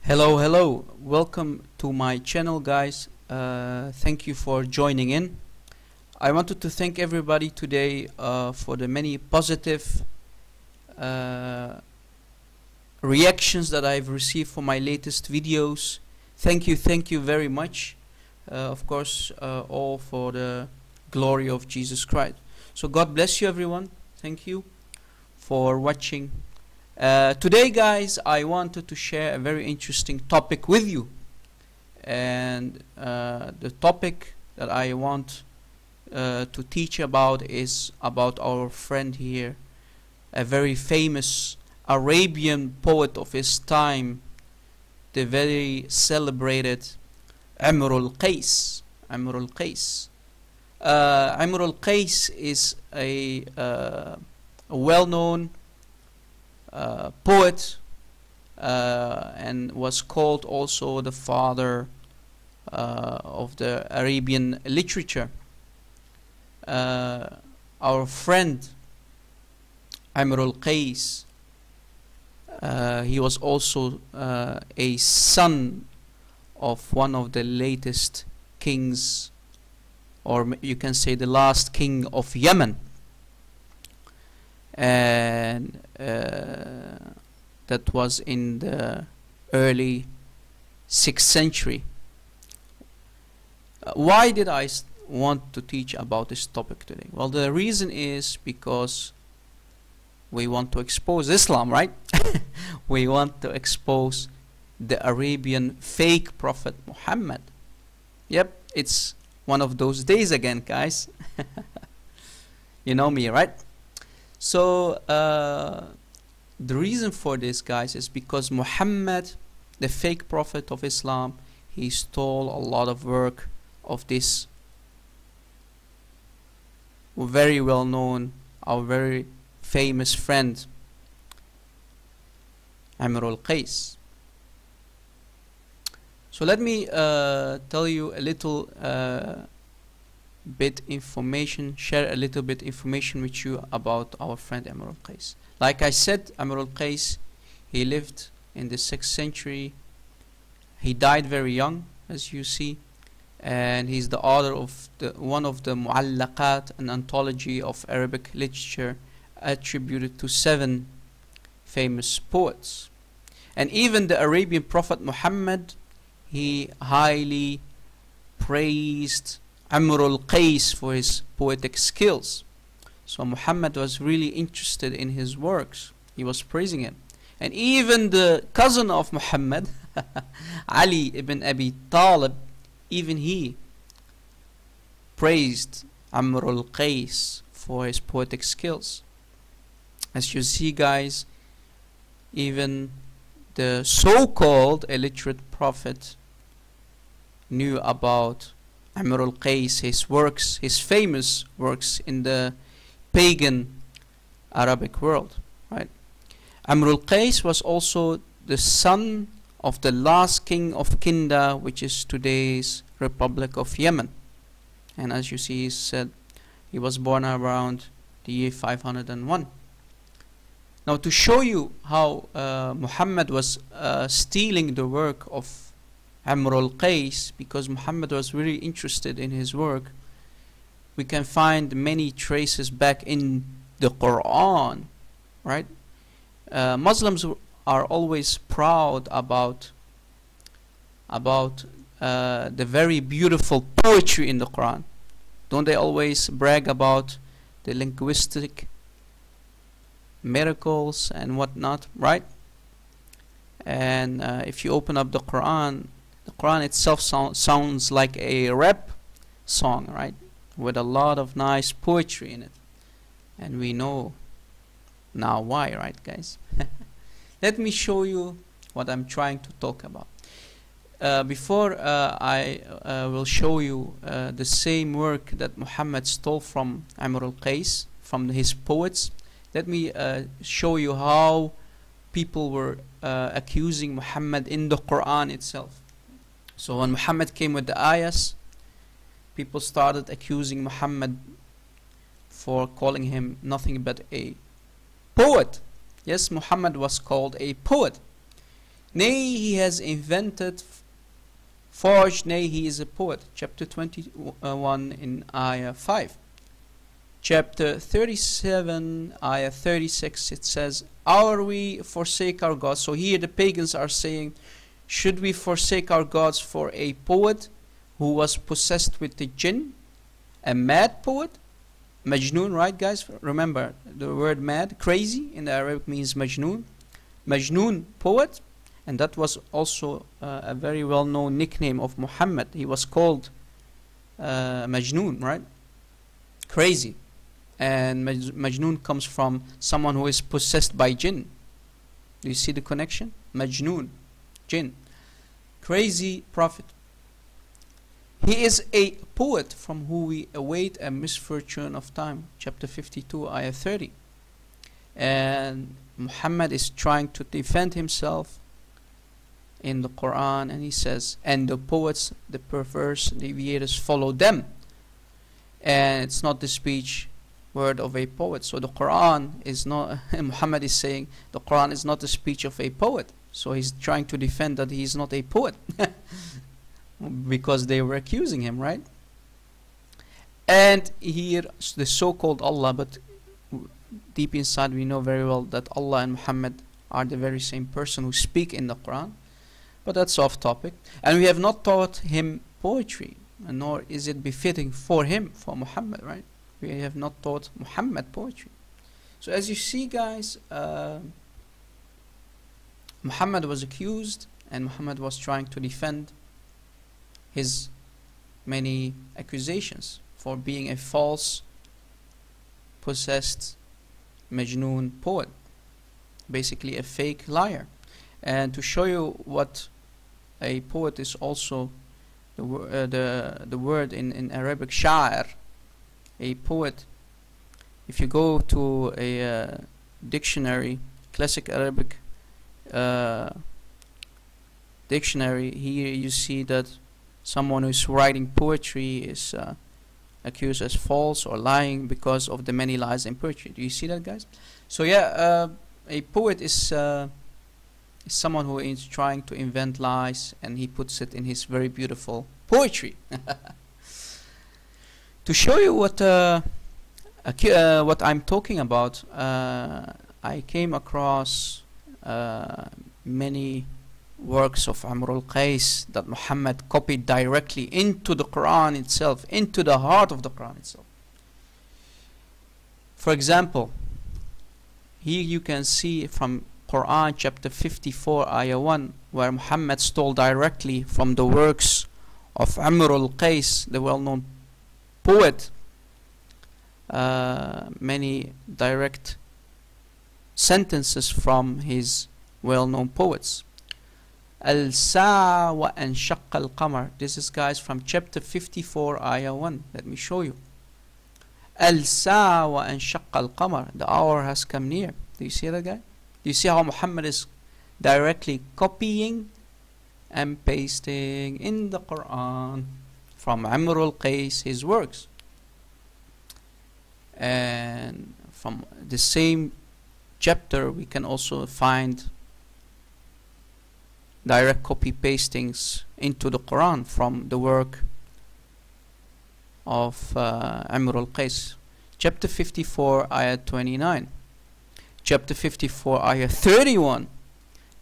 Hello, welcome to my channel, guys. Thank you for joining in. I wanted to thank everybody today for the many positive reactions that I've received for my latest videos. Thank you very much. Of course, all for the glory of Jesus Christ. So God bless you, everyone. Thank you for watching. Today, guys, I wanted to share a very interesting topic with you, and the topic that I want to teach about is about our friend here, a very famous Arabian poet of his time, the very celebrated IMRU al-Qays. IMRU al-Qays. IMRU al-Qays is a well-known poet and was called also the father of the Arabian literature. Our friend IMRU al-Qays, he was also a son of one of the latest kings, or you can say the last king of Yemen, and that was in the early 6th century. Why did I want to teach about this topic today? Well, the reason is because we want to expose Islam, right? We want to expose the Arabian fake prophet Muhammad. Yep, it's one of those days again, guys. You know me, right? So the reason for this, guys, is because Muhammad, the fake prophet of Islam, he stole a lot of work of this very well known, our very famous friend IMRU al-Qays. So let me tell you a little bit information, share a little bit information with you about our friend IMRU al-Qays. Like I said, IMRU al-Qays, he lived in the 6th century. He died very young, as you see, and he's the author of one of the Mu'allaqat, an anthology of Arabic literature attributed to 7 famous poets. And even the Arabian prophet Muhammad, he highly praised IMRU al-Qays for his poetic skills. So Muhammad was really interested in his works. He was praising him. And even the cousin of Muhammad, Ali ibn Abi Talib, even he praised IMRU al-Qays for his poetic skills. As you see, guys, even the so-called illiterate prophet knew about IMRU al-Qays, his works, his famous works in the pagan Arabic world, right? IMRU al-Qays was also the son of the last king of Kinda, which is today's Republic of Yemen. And as you see, he said he was born around the year 501. Now, to show you how Muhammad was stealing the work of IMRU al-Qays, because Muhammad was really interested in his work, we can find many traces back in the Quran, right? Muslims are always proud about the very beautiful poetry in the Quran. Don't they always brag about the linguistic miracles and whatnot, right? And if you open up the Quran itself sounds like a rap song, right? With a lot of nice poetry in it. And we know now why, right, guys? Let me show you what I'm trying to talk about. Before I will show you the same work that Muhammad stole from IMRU al-Qays, from his poets, let me show you how people were accusing Muhammad in the Quran itself. So when Muhammad came with the ayahs, people started accusing Muhammad for calling him nothing but a poet. Yes, Muhammad was called a poet. Nay, he has invented, forged, nay, he is a poet. Chapter 21 in ayah 5. Chapter 37, ayah 36, it says, "Are we forsake our gods?" So here the pagans are saying, should we forsake our gods for a poet who was possessed with the jinn? A mad poet? Majnoon, right guys? Remember, the word mad, crazy, in the Arabic means majnoon. Majnoon, poet. And that was also a very well-known nickname of Muhammad. He was called Majnoon, right? Crazy. And Majnoon comes from someone who is possessed by jinn. Do you see the connection? Majnoon, jinn. Crazy prophet. He is a poet from whom we await a misfortune of time. Chapter 52, ayah 30. And Muhammad is trying to defend himself in the Quran, and he says, and the poets, the perverse deviators, follow them. And it's not the speech word of a poet. So the Quran is not, Muhammad is saying, the Quran is not the speech of a poet. So he's trying to defend that he is not a poet. Because they were accusing him, right? And here, the so-called Allah, but deep inside we know very well that Allah and Muhammad are the very same person who speak in the Quran. But that's off topic. And we have not taught him poetry, nor is it befitting for him, for Muhammad, right? We have not taught Muhammad poetry. So as you see, guys, Muhammad was accused, and Muhammad was trying to defend his many accusations for being a false, possessed, Majnoon poet, basically a fake liar. And to show you what a poet is, also the word in Arabic, Sha'ir, a poet. If you go to a dictionary, classic Arabic dictionary, here you see that someone who is writing poetry is accused as false or lying because of the many lies in poetry. Do you see that, guys? So yeah, a poet is someone who is trying to invent lies, and he puts it in his very beautiful poetry. To show you what I'm talking about, I came across many works of IMRU that Muhammad copied directly into the Quran itself, into the heart of the Quran itself. For example, here you can see from Quran chapter 54 ayah 1, where Muhammad stole directly from the works of IMRU, the well-known poet, many direct sentences from his well-known poets. Al-Sa'a wa anshaqqa al-qamar. This is, guys, from chapter 54 ayah 1. Let me show you. Al-Sa'a wa anshaqqa al-qamar. The hour has come near. Do you see that, guy? Do you see how Muhammad is directly copying and pasting in the Quran from IMRU his works? And from the same chapter we can also find direct copy pastings into the Quran from the work of IMRU. Chapter 54 ayah 29, chapter 54 ayah 31,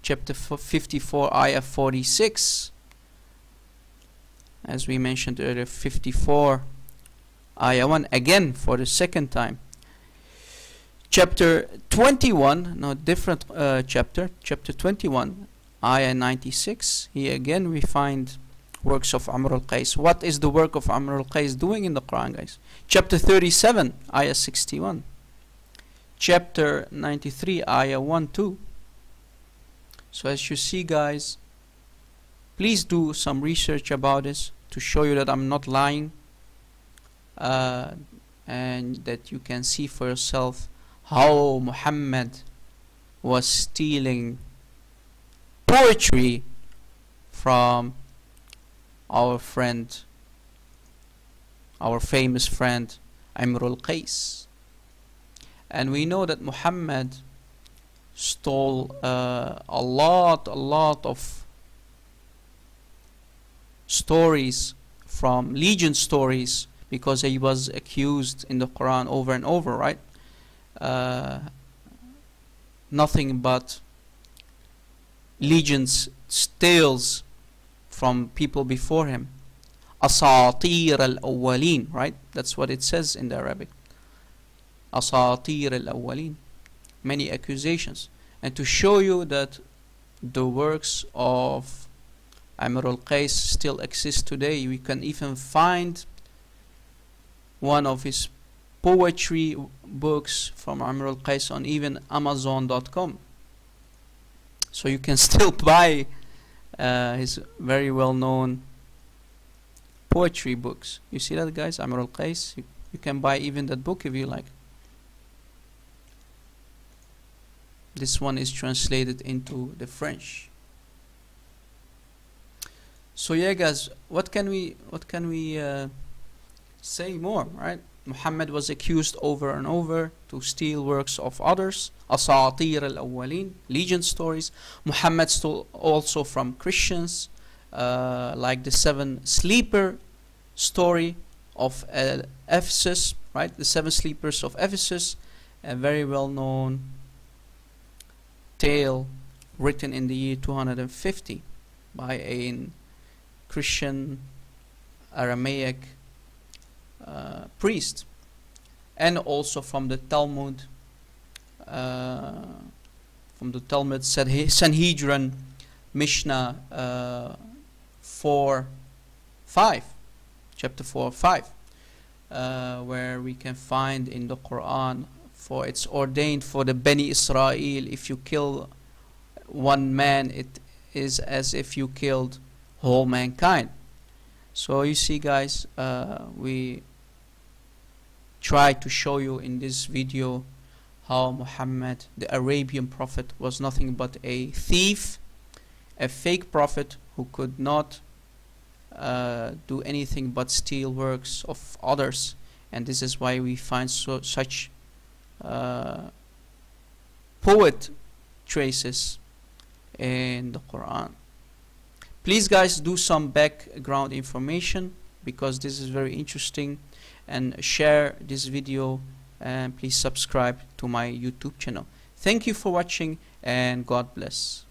chapter 54 ayah 46, as we mentioned earlier, 54 ayah 1, again for the second time. Chapter 21, no, different chapter 21 ayah 96. Here again we find works of IMRU. What is the work of IMRU doing in the Quran, guys? Chapter 37 ayah 61, chapter 93 ayah 1 2. So as you see, guys, please do some research about this to show you that I'm not lying, and that you can see for yourself how Muhammad was stealing poetry from our friend, our famous friend IMRU. And we know that Muhammad stole a lot of stories from legend stories, because he was accused in the Quran over and over, right? Nothing but legends, tales from people before him. Asatir al-awwalin, right? That's what it says in the Arabic. Asatir al-awwalin. Many accusations. And to show you that the works of Amr al-Qais still exist today, we can even find one of his poetry books from Amr al-Qais on even Amazon.com. So you can still buy his very well-known poetry books. You see that, guys? Amr al-Qais. You can buy even that book if you like. This one is translated into the French. So yeah, guys, what can we say more, right? Muhammad was accused over and over to steal works of others. Asatir al-awwalin, legend stories. Muhammad stole also from Christians, like the 7 sleeper story of Ephesus, right? The 7 sleepers of Ephesus, a very well-known tale written in the year 250 by a Christian Aramaic priest, and also from the Talmud, Sanhedrin, Mishnah 4:5, chapter 4:5, where we can find in the Quran, for it's ordained for the Bani Israel, if you kill one man, it is as if you killed whole mankind. So you see, guys, we try to show you in this video how Muhammad, the Arabian prophet, was nothing but a thief, a fake prophet who could not do anything but steal works of others. And this is why we find such poet traces in the Quran. Please, guys, do some background information, because this is very interesting, and share this video, and please subscribe to my YouTube channel. Thank you for watching, and God bless.